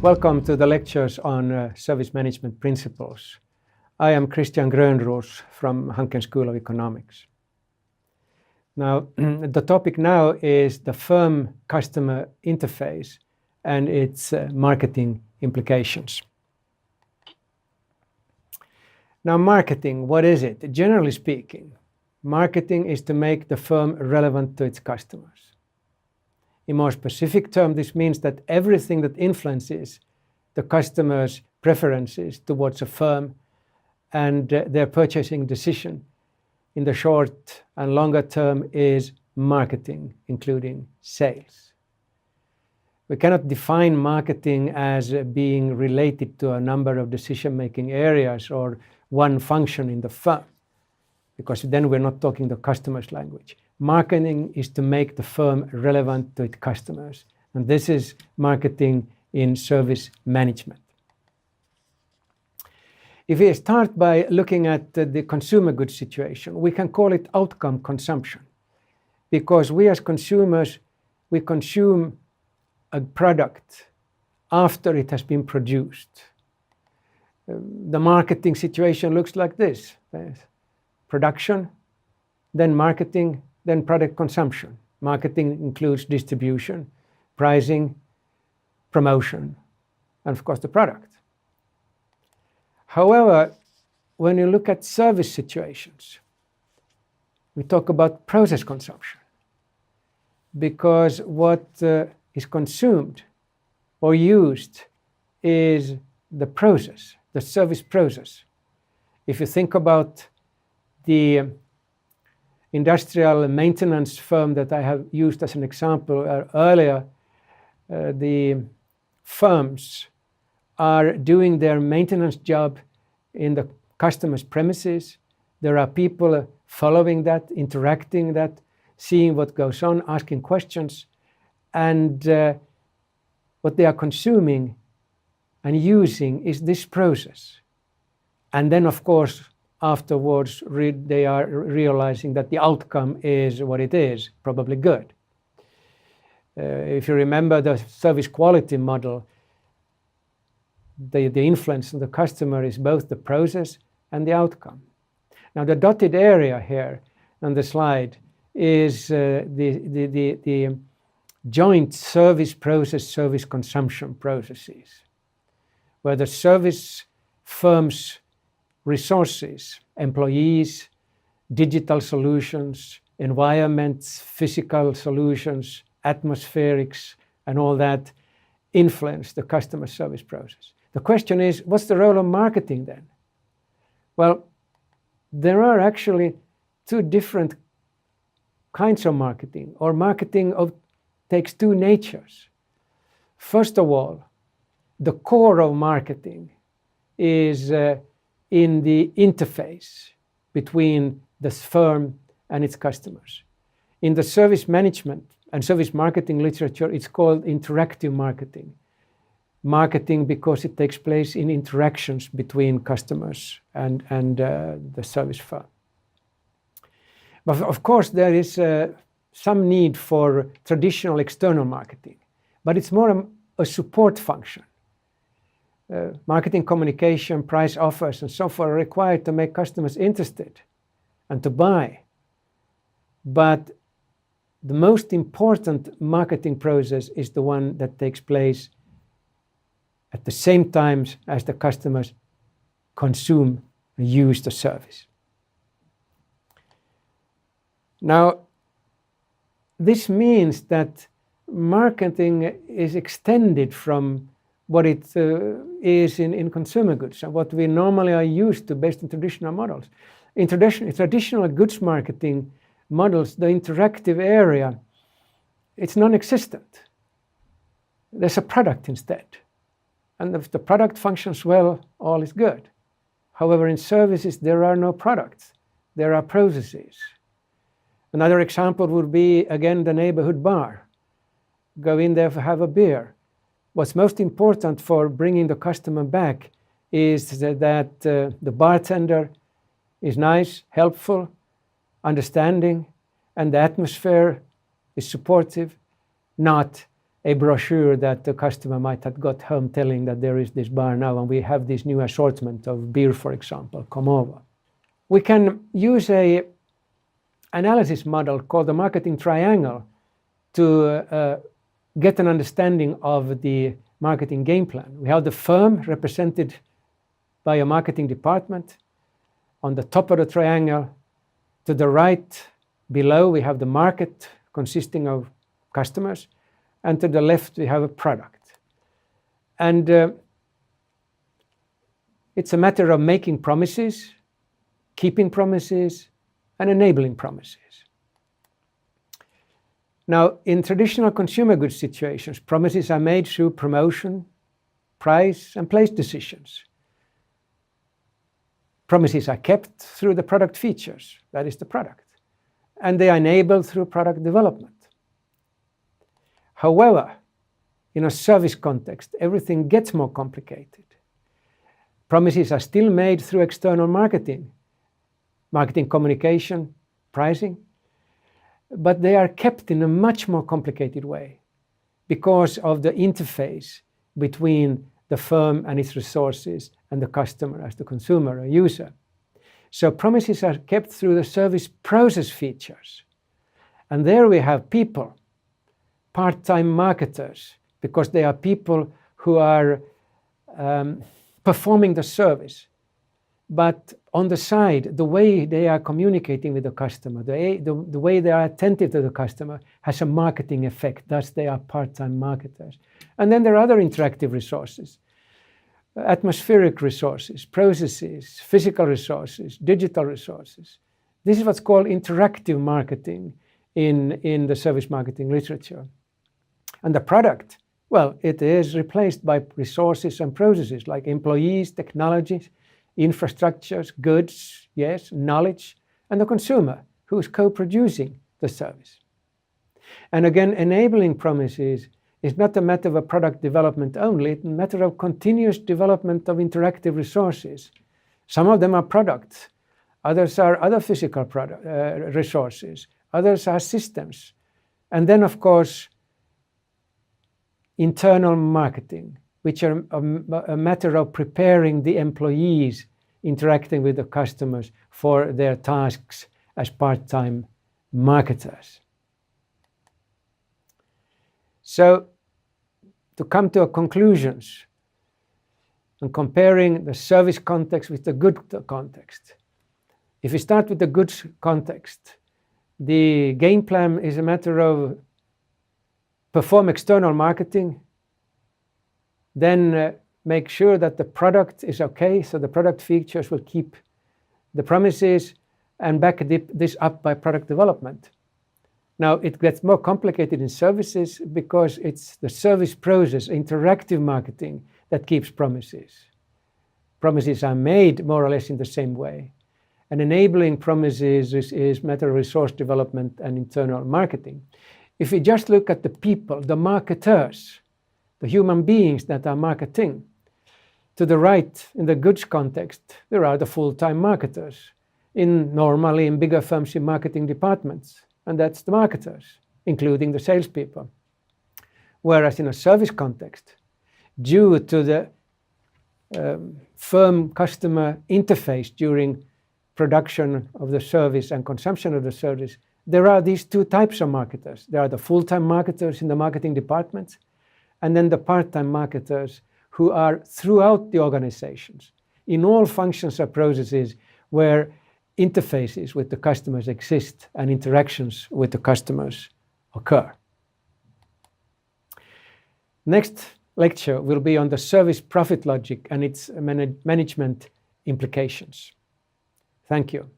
Welcome to the lectures on service management principles. I am Grönroos from Hanken School of Economics. Now, the topic now is the firm-customer interface and its marketing implications. Now, marketing, what is it? Generally speaking, marketing is to make the firm relevant to its customers. In more specific terms, this means that everything that influences the customer's preferences towards a firm and their purchasing decision in the short and longer term is marketing, including sales. We cannot define marketing as being related to a number of decision-making areas or one function in the firm, because then we're not talking the customer's language. Marketing is to make the firm relevant to its customers, and this is marketing in service management. If we start by looking at the consumer goods situation, we can call it outcome consumption, because we as consumers, we consume a product after it has been produced. The marketing situation looks like this: there's production, then marketing, then product consumption. Marketing includes distribution, pricing, promotion, and of course the product. However, when you look at service situations, we talk about process consumption, because what is consumed or used is the process, the service process. If you think about the industrial maintenance firm that I have used as an example earlier, the firms are doing their maintenance job in the customer's premises. There are people following that, interacting that, seeing what goes on, asking questions, and what they are consuming and using is this process. And then, of course, afterwards, they are realizing that the outcome is what it is, probably good. If you remember the service quality model, the influence on the customer is both the process and the outcome. Now, the dotted area here on the slide is the joint service process, service consumption processes, where the service firm's resources, employees, digital solutions, environments, physical solutions, atmospherics, and all that influence the customer service process. The question is, what's the role of marketing then? Well, there are actually two different kinds of marketing, or marketing takes two natures. First of all, the core of marketing is in the interface between the firm and its customers. In the service management and service marketing literature, it's called interactive marketing. Marketing because it takes place in interactions between customers and the service firm. But of course, there is some need for traditional external marketing, but it's more a support function. Marketing communication, price offers, and so forth are required to make customers interested and to buy. But the most important marketing process is the one that takes place at the same time as the customers consume and use the service. Now, this means that marketing is extended from what it is in consumer goods and what we normally are used to based on traditional models. In traditional goods marketing models, the interactive area, it's non-existent. There's a product instead. And if the product functions well, all is good. However, in services, there are no products. There are processes. Another example would be, again, the neighborhood bar. Go in there to have a beer. What's most important for bringing the customer back is that the bartender is nice, helpful, understanding, and the atmosphere is supportive, not a brochure that the customer might have got home telling that there is this bar now and we have this new assortment of beer, for example, come over. We can use a analysis model called the marketing triangle to get an understanding of the marketing game plan. We have the firm represented by a marketing department. On the top of the triangle, to the right below, we have the market consisting of customers, and to the left, we have a product. And it's a matter of making promises, keeping promises, and enabling promises. Now, in traditional consumer goods situations, promises are made through promotion, price, and place decisions. Promises are kept through the product features, that is the product, and they are enabled through product development. However, in a service context, everything gets more complicated. Promises are still made through external marketing communication, pricing, but they are kept in a much more complicated way because of the interface between the firm and its resources and the customer as the consumer or user. So promises are kept through the service process features. And there we have people, part-time marketers, because they are people who are performing the service. But on the side, the way they are communicating with the customer, the way they are attentive to the customer has a marketing effect. Thus, they are part-time marketers. And then there are other interactive resources, atmospheric resources, processes, physical resources, digital resources. This is what's called interactive marketing in the service marketing literature. And the product, well, it is replaced by resources and processes like employees, technologies, infrastructures, goods, yes, knowledge, and the consumer who is co-producing the service. And again, enabling promises is not a matter of product development only, it's a matter of continuous development of interactive resources. Some of them are products, others are other physical resources, others are systems. And then, of course, internal marketing, which are a matter of preparing the employees interacting with the customers for their tasks as part-time marketers. So, to come to conclusions and comparing the service context with the good context. If we start with the goods context, the game plan is a matter of perform external marketing, then make sure that the product is okay, so the product features will keep the promises, and back this up by product development. Now, it gets more complicated in services because it's the service process, interactive marketing, that keeps promises. Promises are made more or less in the same way. And enabling promises is matter of resource development and internal marketing. If we just look at the people, the marketers, the human beings that are marketing, to the right, in the goods context, there are the full-time marketers, normally in bigger firms in marketing departments, and that's the marketers, including the salespeople. Whereas in a service context, due to the firm customer interface during production of the service and consumption of the service, there are these two types of marketers. There are the full-time marketers in the marketing departments, and then the part-time marketers who are throughout the organizations, in all functions or processes where interfaces with the customers exist and interactions with the customers occur. Next lecture will be on the service profit logic and its management implications. Thank you.